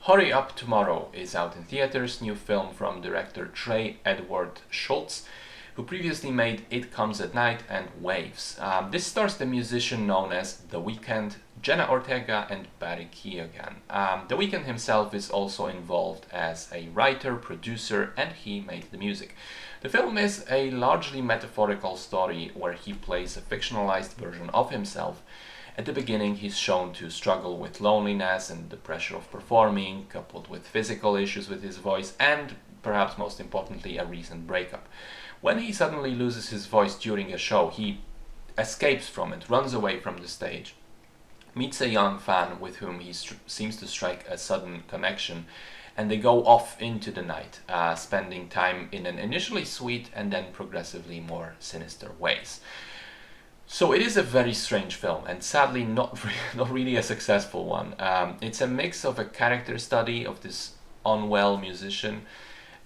Hurry Up Tomorrow is out in theaters, new film from director Trey Edward Schultz, who previously made It Comes at Night and Waves. This stars the musician known as The Weeknd, Jenna Ortega and Barry Keoghan. The Weeknd himself is also involved as a writer, producer, and he made the music. The film is a largely metaphorical story where he plays a fictionalized version of himself. At the beginning, he's shown to struggle with loneliness and the pressure of performing, coupled with physical issues with his voice and, perhaps most importantly, a recent breakup. When he suddenly loses his voice during a show, he escapes from it, runs away from the stage, meets a young fan with whom he seems to strike a sudden connection, and they go off into the night, spending time in an initially sweet and then progressively more sinister ways. So it is a very strange film, and sadly not really a successful one. It's a mix of a character study of this unwell musician,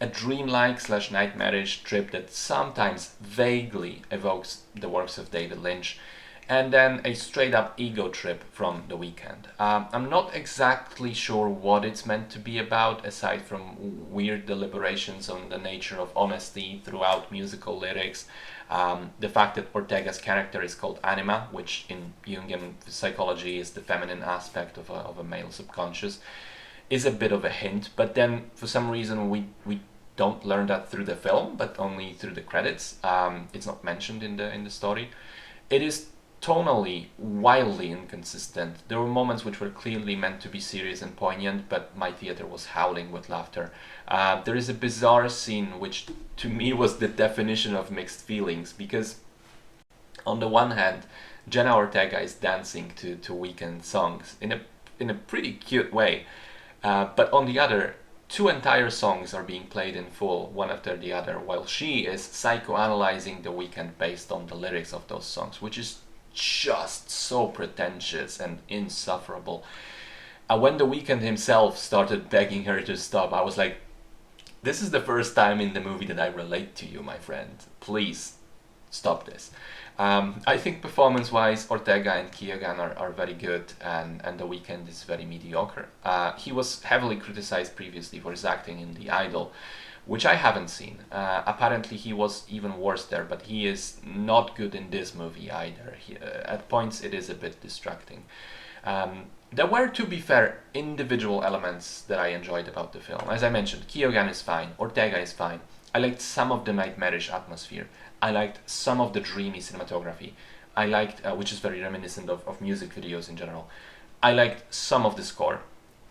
a dreamlike / nightmarish trip that sometimes vaguely evokes the works of David Lynch, and then a straight-up ego trip from The Weeknd. I'm not exactly sure what it's meant to be about, aside from weird deliberations on the nature of honesty throughout musical lyrics. The fact that Ortega's character is called Anima, which in Jungian psychology is the feminine aspect of a male subconscious, is a bit of a hint, but then for some reason we don't learn that through the film, but only through the credits. It's not mentioned in the story. It is tonally wildly inconsistent. There were moments which were clearly meant to be serious and poignant, but my theater was howling with laughter. There is a bizarre scene which to me was the definition of mixed feelings, because on the one hand, Jenna Ortega is dancing to Weeknd songs in a pretty cute way, but on the other, two entire songs are being played in full, one after the other, while she is psychoanalyzing The Weeknd based on the lyrics of those songs, which is just so pretentious and insufferable. When The Weeknd himself started begging her to stop, I was like, this is the first time in the movie that I relate to you, my friend. Please stop this. I think performance-wise, Ortega and Keoghan are very good, and The Weeknd is very mediocre. He was heavily criticized previously for his acting in The Idol, which I haven't seen. Apparently he was even worse there, but he is not good in this movie either. At points it is a bit distracting. There were, to be fair, individual elements that I enjoyed about the film. As I mentioned, Keoghan is fine, Ortega is fine. I liked some of the nightmarish atmosphere. I liked some of the dreamy cinematography. I liked, which is very reminiscent of music videos in general. I liked some of the score.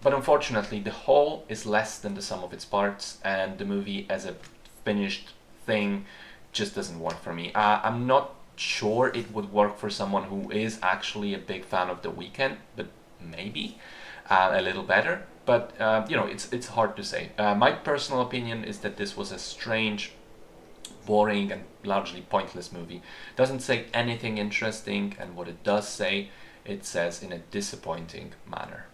But unfortunately, the whole is less than the sum of its parts, and the movie as a finished thing just doesn't work for me. I'm not sure it would work for someone who is actually a big fan of The Weeknd, but maybe a little better. But it's hard to say. My personal opinion is that this was a strange, boring, and largely pointless movie. Doesn't say anything interesting, and what it does say, it says in a disappointing manner.